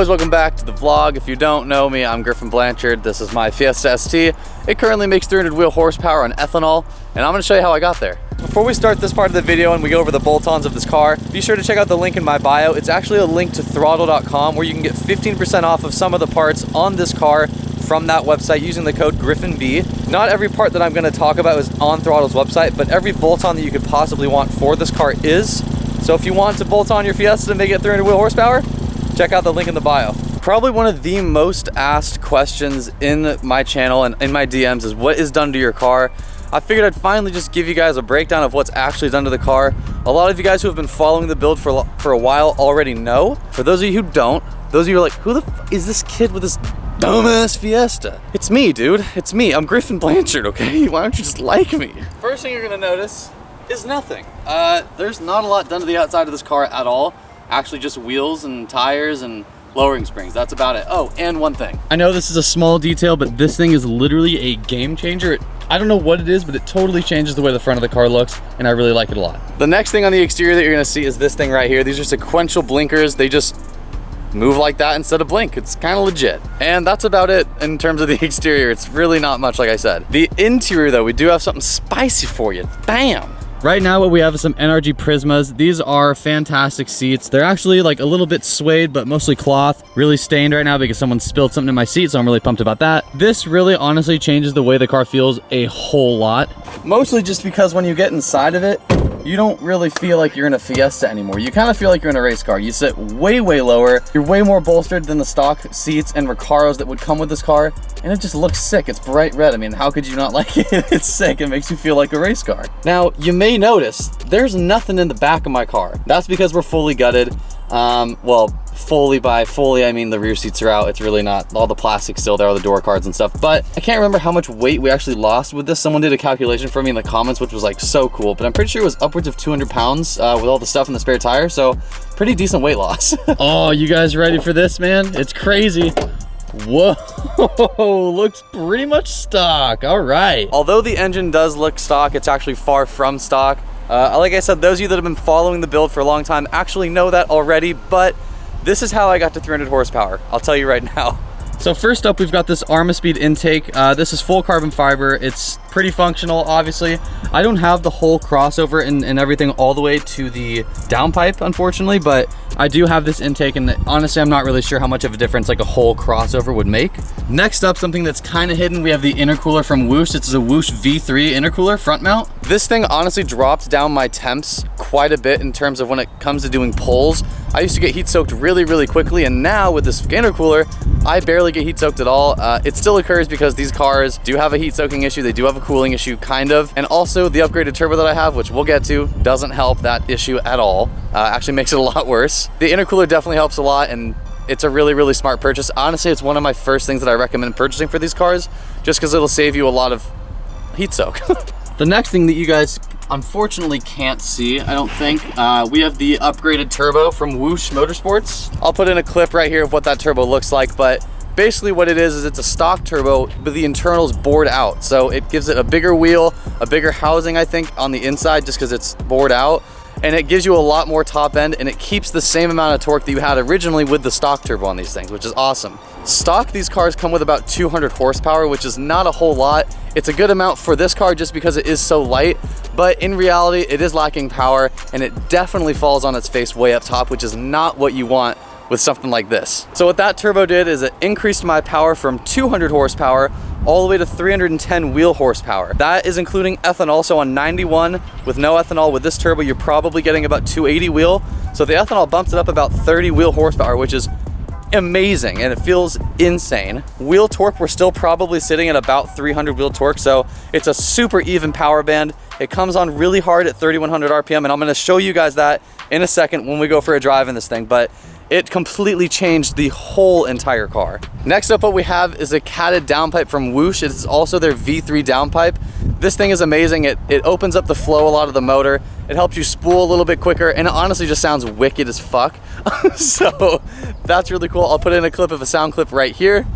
boys, welcome back to the vlog. If you don't know me, I'm Griffin Blanchard. This is my Fiesta ST. It currently makes 300 wheel horsepower on ethanol, and I'm gonna show you how I got there. Before we start this part of the video and we go over the bolt-ons of this car, be sure to check out the link in my bio. It's actually a link to throttle.com where you can get 15% off of some of the parts on this car from that website using the code GriffinB. Not every part that I'm gonna talk about is on Throttle's website, but every bolt-on that you could possibly want for this car is. So if you want to bolt on your Fiesta to make it 300 wheel horsepower, check out the link in the bio. Probably one of the most asked questions in my channel and in my DMs is what is done to your car. I figured I'd finally just give you guys a breakdown of what's actually done to the car. A lot of you guys who have been following the build for a while already know. For those of you who don't, those of you who are like, who the f is this kid with this dumbass Fiesta? It's me, dude. It's me. I'm Griffin Blanchard, okay? Why don't you just like me? First thing you're gonna notice is nothing. There's not a lot done to the outside of this car at all. Actually just wheels and tires and lowering springs. That's about it. Oh, and one thing. I know this is a small detail, but this thing is literally a game changer. I don't know what it is, but it totally changes the way the front of the car looks, and I really like it a lot. The next thing on the exterior that you're gonna see is this thing right here. These are sequential blinkers. They just move like that instead of blink. It's kind of legit. And that's about it in terms of the exterior. It's really not much, like I said. The interior though, we do have something spicy for you. Bam! Right now what we have is some NRG Prismas. These are fantastic seats. They're actually like a little bit suede, but mostly cloth. Really stained right now because someone spilled something in my seat, so I'm really pumped about that. This really honestly changes the way the car feels a whole lot. Mostly just because when you get inside of it, you don't really feel like you're in a Fiesta anymore. You kind of feel like you're in a race car. You sit way, way lower. You're way more bolstered than the stock seats and Recaros that would come with this car. And it just looks sick. It's bright red. I mean, how could you not like it? It's sick. It makes you feel like a race car. Now, you may notice there's nothing in the back of my car. That's because we're fully gutted. Well, by fully, I mean the rear seats are out. It's really not, all the plastic's still there, all the door cards and stuff. But I can't remember how much weight we actually lost with this. Someone did a calculation for me in the comments, which was like so cool. But I'm pretty sure it was upwards of 200 pounds with all the stuff in the spare tire. So pretty decent weight loss. Oh, you guys ready for this, man? It's crazy. Whoa, looks pretty much stock. All right. Although the engine does look stock, it's actually far from stock. Like I said, those of you that have been following the build for a long time actually know that already, but this is how I got to 300 horsepower. I'll tell you right now. So first up, we've got this Armaspeed Intake. This is full carbon fiber. It's pretty functional, obviously. I don't have the whole crossover and everything all the way to the downpipe, unfortunately, but I do have this intake, and honestly, I'm not really sure how much of a difference like a whole crossover would make. Next up, something that's kind of hidden, we have the intercooler from Whoosh. It's a Whoosh V3 intercooler front mount. This thing honestly dropped down my temps quite a bit in terms of when it comes to doing pulls. I used to get heat soaked really, really quickly, and now with this intercooler, I barely get heat soaked at all. It still occurs because these cars do have a heat soaking issue. They do have a cooling issue, kind of. And also the upgraded turbo that I have, which we'll get to, doesn't help that issue at all. Actually makes it a lot worse. The intercooler definitely helps a lot, and it's a really, really smart purchase. Honestly, it's one of my first things that I recommend purchasing for these cars, just because it'll save you a lot of heat soak. The next thing that you guys unfortunately can't see, I don't think, we have the upgraded turbo from Whoosh Motorsports. I'll put in a clip right here of what that turbo looks like, but basically what it is it's a stock turbo, but the internal's bored out. So it gives it a bigger wheel, a bigger housing, I think, on the inside, just because it's bored out. And it gives you a lot more top end, and it keeps the same amount of torque that you had originally with the stock turbo on these things, which is awesome. Stock, these cars come with about 200 horsepower, which is not a whole lot. It's a good amount for this car just because it is so light, but in reality, it is lacking power, and it definitely falls on its face way up top, which is not what you want with something like this. So what that turbo did is it increased my power from 200 horsepower all the way to 310 wheel horsepower. That is including ethanol. So on 91 with no ethanol, with this turbo, you're probably getting about 280 wheel. So the ethanol bumps it up about 30 wheel horsepower, which is amazing, and it feels insane. Wheel torque, we're still probably sitting at about 300 wheel torque, so it's a super even power band. It comes on really hard at 3,100 RPM, and I'm gonna show you guys that in a second when we go for a drive in this thing, but it completely changed the whole entire car. Next up, what we have is a catted downpipe from Whoosh. It's also their V3 downpipe. This thing is amazing. It opens up the flow a lot of the motor. It helps you spool a little bit quicker, and it honestly just sounds wicked as fuck. So that's really cool. I'll put in a clip of a sound clip right here.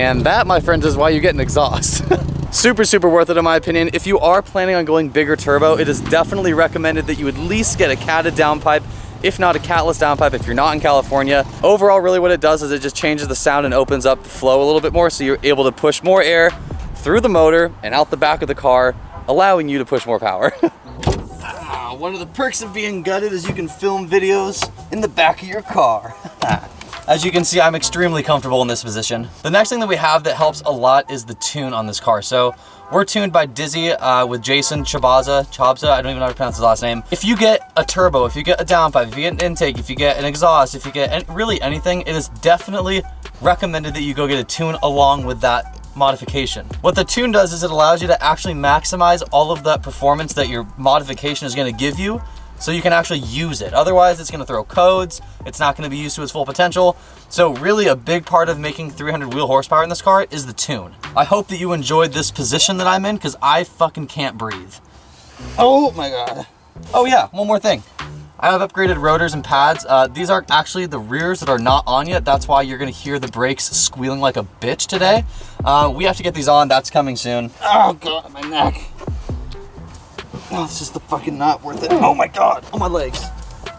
And that, my friends, is why you get an exhaust. Super, super worth it in my opinion. If you are planning on going bigger turbo, it is definitely recommended that you at least get a catted downpipe, if not a catless downpipe if you're not in California. Overall, really what it does is it just changes the sound and opens up the flow a little bit more, so you're able to push more air through the motor and out the back of the car, allowing you to push more power. One of the perks of being gutted is you can film videos in the back of your car. As you can see, I'm extremely comfortable in this position. The next thing that we have that helps a lot is the tune on this car. So we're tuned by Dizzy with Jason Chabza, I don't even know how to pronounce his last name. If you get a turbo, if you get a downpipe, if you get an intake, if you get an exhaust, if you get really anything, it is definitely recommended that you go get a tune along with that modification. What the tune does is it allows you to actually maximize all of that performance that your modification is going to give you, so you can actually use it. Otherwise, it's going to throw codes, it's not going to be used to its full potential. So really a big part of making 300 wheel horsepower in this car is the tune. I hope that you enjoyed this position that I'm in, because I fucking can't breathe. Oh my God. Oh yeah, one more thing. I have upgraded rotors and pads. These are actually the rears that are not on yet. That's why you're gonna hear the brakes squealing like a bitch today. We have to get these on, that's coming soon. Oh God, my neck. Oh, it's just the fucking not worth it. Oh my God, on my legs.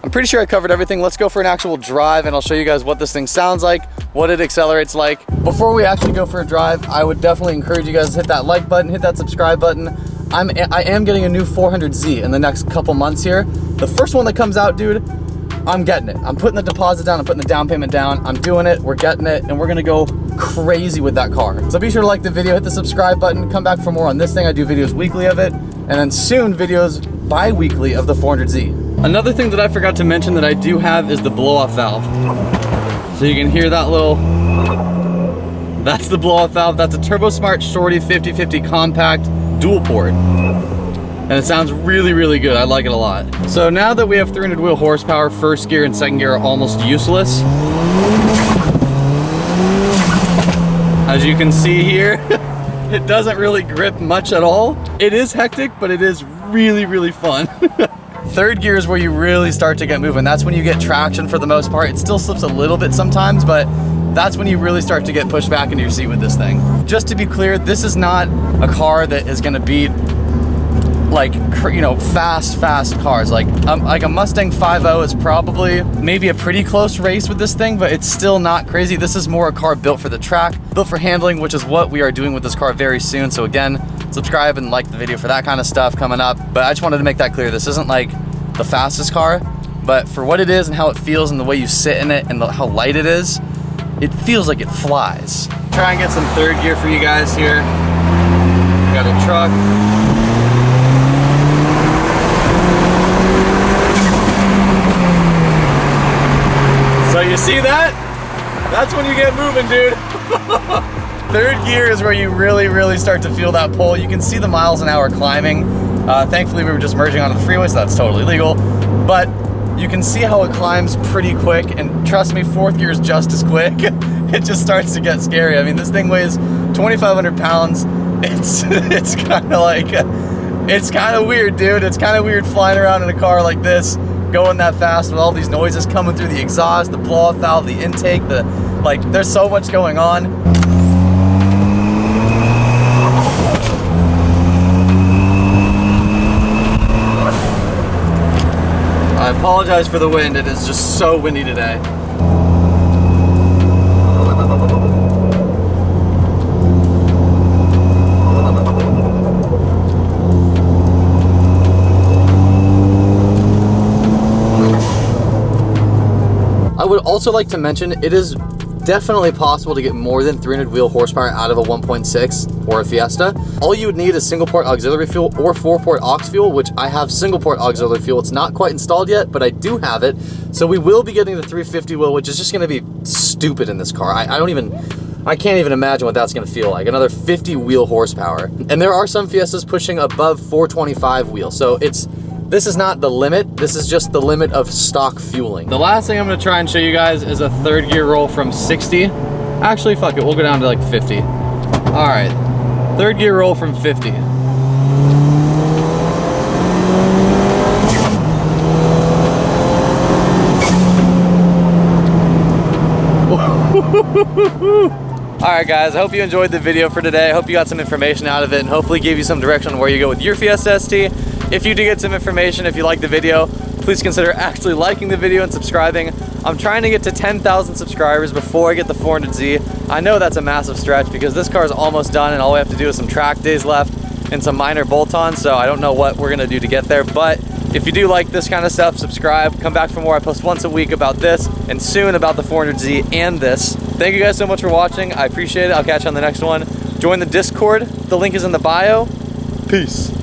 I'm pretty sure I covered everything. Let's go for an actual drive and I'll show you guys what this thing sounds like, what it accelerates like. Before we actually go for a drive, I would definitely encourage you guys to hit that like button, hit that subscribe button. I am getting a new 400Z in the next couple months here. The first one that comes out, dude, I'm getting it. I'm putting the deposit down, I'm putting the down payment down, I'm doing it, we're getting it, and we're gonna go crazy with that car. So be sure to like the video, hit the subscribe button, come back for more on this thing. I do videos weekly of it, and then soon videos bi-weekly of the 400Z. Another thing that I forgot to mention that I do have is the blow-off valve. So you can hear that little, that's the blow-off valve. That's a TurboSmart Shorty 50/50 compact dual port. And it sounds really, really good. I like it a lot. So now that we have 300 wheel horsepower, first gear and second gear are almost useless. As you can see here, it doesn't really grip much at all. It is hectic, but it is really, really fun. Third gear is where you really start to get moving. That's when you get traction for the most part. It still slips a little bit sometimes, but that's when you really start to get pushed back into your seat with this thing. Just to be clear, this is not a car that is gonna beat like, you know, fast cars. Like a Mustang 5.0 is probably maybe a pretty close race with this thing, but it's still not crazy. This is more a car built for the track, built for handling, which is what we are doing with this car very soon. So again, subscribe and like the video for that kind of stuff coming up. But I just wanted to make that clear. This isn't like the fastest car, but for what it is and how it feels and the way you sit in it and how light it is, it feels like it flies. Try and get some third gear for you guys here. We got a truck. So you see that? That's when you get moving, dude. Third gear is where you really start to feel that pull. You can see the miles an hour climbing. Thankfully, we were just merging onto the freeway, so that's totally legal. But you can see how it climbs pretty quick, and trust me, fourth gear is just as quick. It just starts to get scary. I mean, this thing weighs 2,500 pounds. It's kind of like, it's kind of weird, dude. It's kind of weird flying around in a car like this, going that fast with all these noises coming through the exhaust, the blow-off valve, the intake, like, there's so much going on. I apologize for the wind. It is just so windy today. I would also like to mention, it is definitely possible to get more than 300 wheel horsepower out of a 1.6 or a Fiesta. All you would need is single port auxiliary fuel or 4-port aux fuel, which I have single port auxiliary fuel. It's not quite installed yet, but I do have it. So we will be getting the 350 wheel, which is just gonna be stupid in this car. I can't even imagine what that's gonna feel like. Another 50 wheel horsepower. And there are some Fiestas pushing above 425 wheel. So this is not the limit, this is just the limit of stock fueling. The last thing I'm gonna try and show you guys is a third gear roll from 60. Actually, fuck it, we'll go down to like 50. All right, third gear roll from 50. Alright guys, I hope you enjoyed the video for today. I hope you got some information out of it and hopefully gave you some direction on where you go with your Fiesta ST. If you do get some information, if you like the video, please consider actually liking the video and subscribing. I'm trying to get to 10,000 subscribers before I get the 400Z. I know that's a massive stretch because this car is almost done and all we have to do is some track days left and some minor bolt-ons, so I don't know what we're gonna do to get there, but if you do like this kind of stuff, subscribe, come back for more. I post once a week about this and soon about the 400Z and this. Thank you guys so much for watching. I appreciate it. I'll catch you on the next one. Join the Discord. The link is in the bio. Peace.